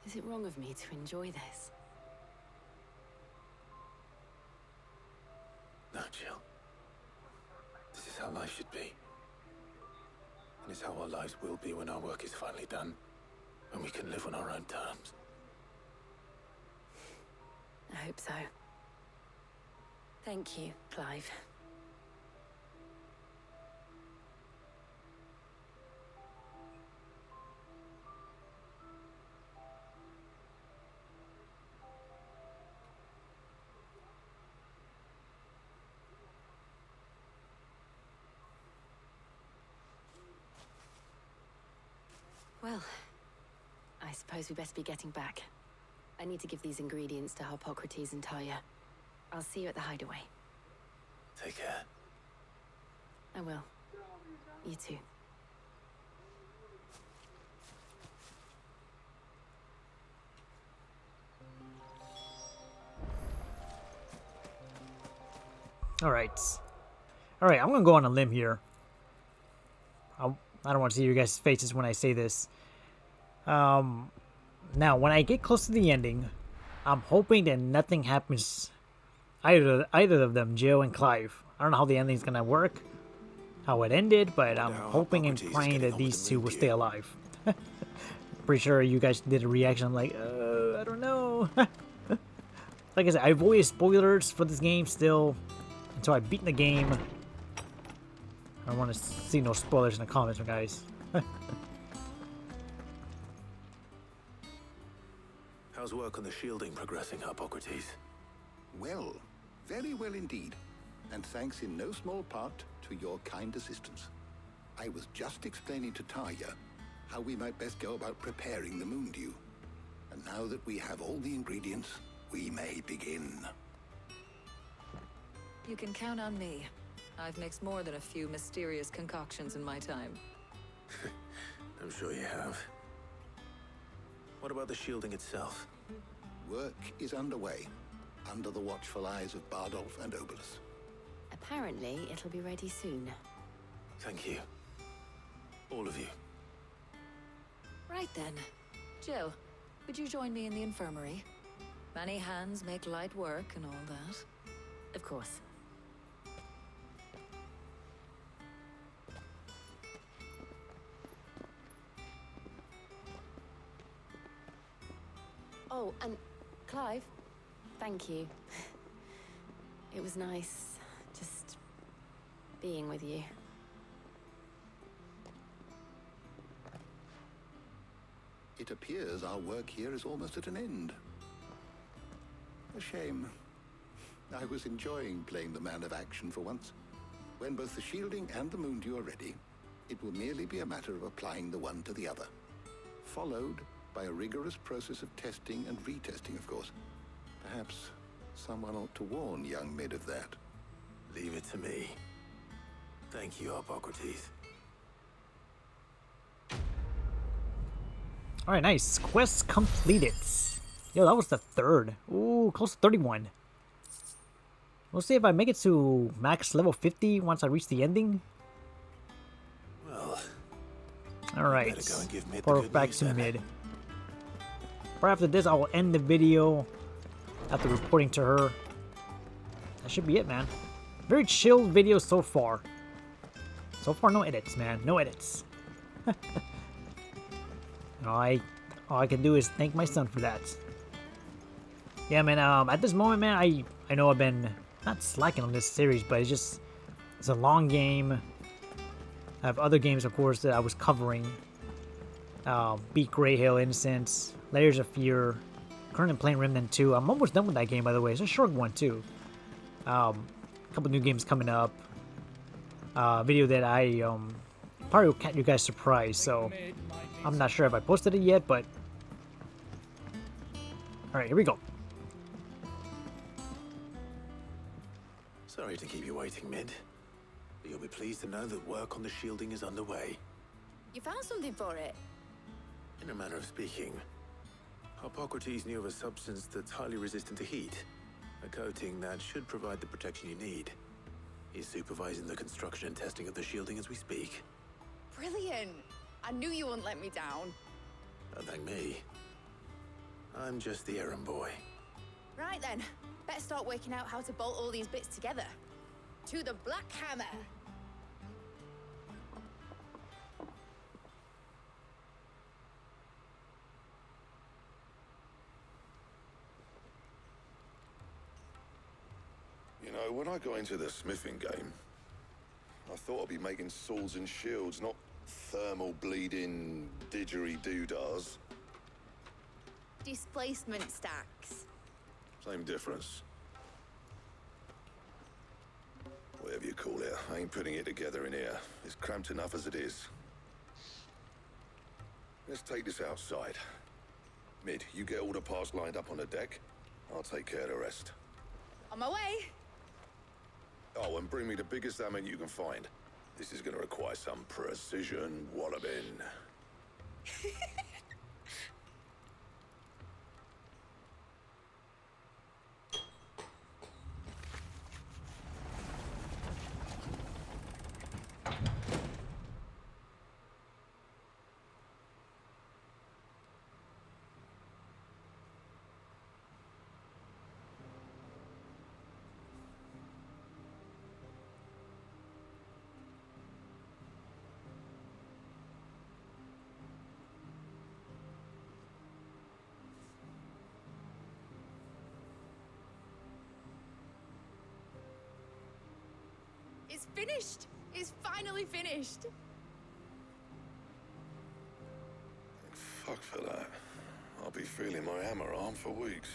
Is it wrong of me to enjoy this? No, Jill. This is how life should be. And it's how our lives will be when our work is finally done. When we can live on our own terms. I hope so. Thank you, Clive. Well, I suppose we best be getting back. I need to give these ingredients to Harpocrates and Taya. I'll see you at the hideaway. Take care. I will. You too. Alright. Alright, I'm gonna go on a limb here. I don't want to see your guys' faces when I say this. Now, when I get close to the ending, I'm hoping that nothing happens either of them, Jill and Clive. I don't know how the ending's gonna work, how it ended, but I'm hoping and praying that these two will stay alive. Pretty sure you guys did a reaction like, I don't know. Like I said, I avoided spoilers for this game still until I beat the game. I don't want to see no spoilers in the comments, guys. How's work on the shielding progressing, Harpocrates? Well, very well indeed. And thanks in no small part to your kind assistance. I was just explaining to Taya how we might best go about preparing the moon dew. And now that we have all the ingredients, we may begin. You can count on me. I've mixed more than a few mysterious concoctions in my time. I'm sure you have. What about the shielding itself? Work is underway, under the watchful eyes of Bardolph and Obolus. Apparently, it'll be ready soon. Thank you. All of you. Right then. Jill, would you join me in the infirmary? Many hands make light work and all that. Of course. Oh, and Clive, thank you. It was nice just being with you. It appears our work here is almost at an end. A shame. I was enjoying playing the man of action for once. When both the shielding and the moon dew are ready, it will merely be a matter of applying the one to the other. Followed by a rigorous process of testing and retesting, of course. Perhaps someone ought to warn young Mid of that. Leave it to me. Thank you, Harpocrates. Alright, nice. Quest completed. Yo, that was the third. Ooh, close to 31. We'll see if I make it to max level 50 once I reach the ending. Well, alright. Go Portal back to Mid. Right after this, I will end the video. after reporting to her. That should be it, man. Very chill video so far. So far, no edits, man. No edits. all I can do is thank my son for that. Yeah, man. At this moment, man, I know I've been not slacking on this series, but it's a long game. I have other games, of course, that I was covering. Beat Grey Hill, Innocence, Layers of Fear. Currently playing Remnant 2. I'm almost done with that game, by the way. It's a short one, too. A couple new games coming up. Video that I probably will catch you guys surprised, so I'm not sure if I posted it yet, but alright, here we go. Sorry to keep you waiting, Mid. But you'll be pleased to know that work on the shielding is underway. You found something for it? In a manner of speaking, Hippocrates knew of a substance that's highly resistant to heat. A coating that should provide the protection you need. He's supervising the construction and testing of the shielding as we speak. Brilliant! I knew you wouldn't let me down. Don't thank me. I'm just the errand boy. Right then, better start working out how to bolt all these bits together. To the Black Hammer! You know, when I got into the smithing game, I thought I'd be making swords and shields, not thermal bleeding didgeridoo-dahs. Displacement stacks. Same difference. Whatever you call it, I ain't putting it together in here. It's cramped enough as it is. Let's take this outside. Mid, you get all the parts lined up on the deck. I'll take care of the rest. On my way! Oh, and bring me the biggest hammer you can find. This is gonna require some precision walloping. It's finished! It's finally finished! Fuck for that. I'll be feeling my hammer arm for weeks.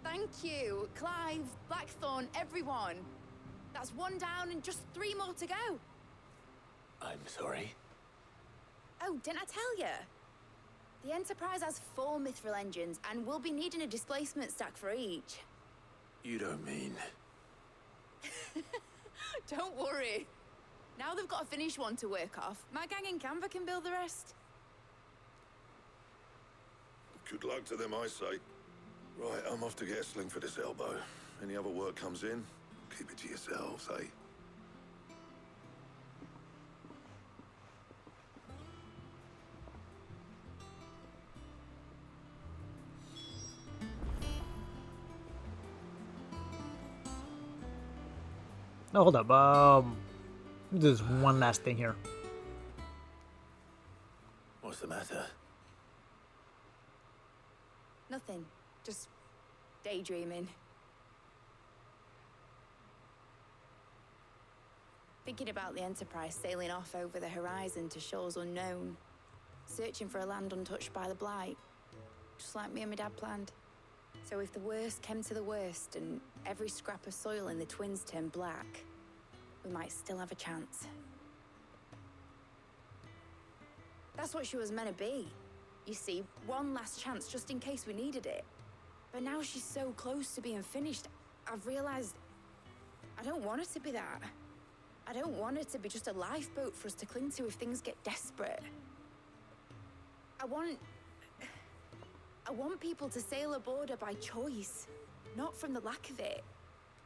Thank you, Clive, Blackthorn, everyone. That's one down and just 3 more to go. I'm sorry. Oh, didn't I tell you? The Enterprise has 4 mithril engines and we'll be needing a displacement stack for each. You don't mean... Don't worry. Now they've got a finished one to work off. My gang in Canva can build the rest. Good luck to them, I say. Right, I'm off to get a sling for this elbow. Any other work comes in, keep it to yourselves, eh? No, hold up. There's one last thing here. What's the matter? Nothing. Just daydreaming. Thinking about the Enterprise sailing off over the horizon to shores unknown. Searching for a land untouched by the Blight. Just like me and my dad planned. So if the worst came to the worst and every scrap of soil in the Twins turned black, we might still have a chance. That's what she was meant to be. You see, one last chance just in case we needed it. But now she's so close to being finished, I've realized I don't want it to be that. I don't want it to be just a lifeboat for us to cling to if things get desperate. I want people to sail aboard her by choice, not from the lack of it.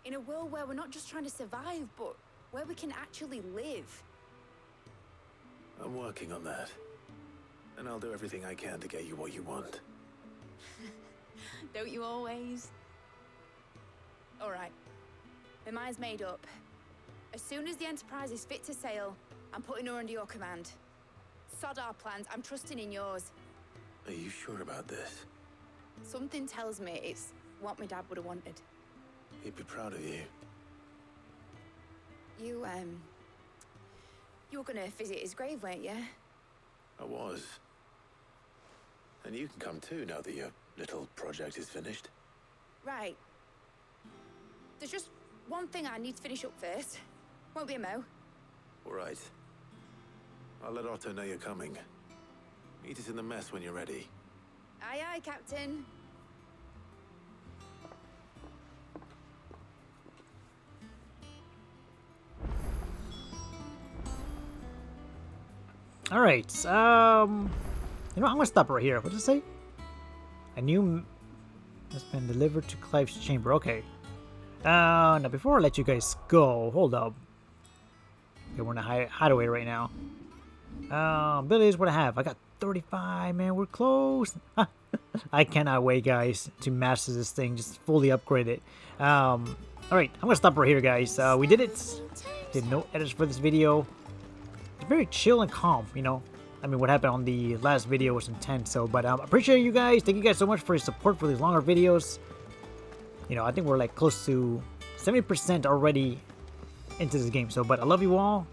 In a world where we're not just trying to survive, but where we can actually live. I'm working on that. And I'll do everything I can to get you what you want. Don't you always? All right. My mind's made up. As soon as the Enterprise is fit to sail, I'm putting her under your command. Sod our plans, I'm trusting in yours. Are you sure about this? Something tells me it's what my dad would have wanted. He'd be proud of you. You were gonna visit his grave, weren't you? I was. And you can come too now that your little project is finished. Right. There's just one thing I need to finish up first. Won't be a mo. All right. I'll let Otto know you're coming. Meet us in the mess when you're ready. Aye, aye, Captain. All right. You know, I'm gonna stop right here. What does it say? A new has been delivered to Clive's chamber. Okay. Now before I let you guys go, hold up. Okay, we're in a hideaway right now. Abilities, what I have? I got 35, man. We're close. I cannot wait, guys, to master this thing. Just fully upgrade it. All right, I'm gonna stop right here, guys. We did it. Did no edits for this video. It's very chill and calm, you know. I mean, what happened on the last video was intense. So, but appreciate you guys. Thank you guys so much for your support for these longer videos. You know, I think we're like close to 70% already into this game. So, but I love you all.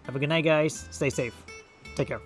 Have a good night, guys. Stay safe. Take care.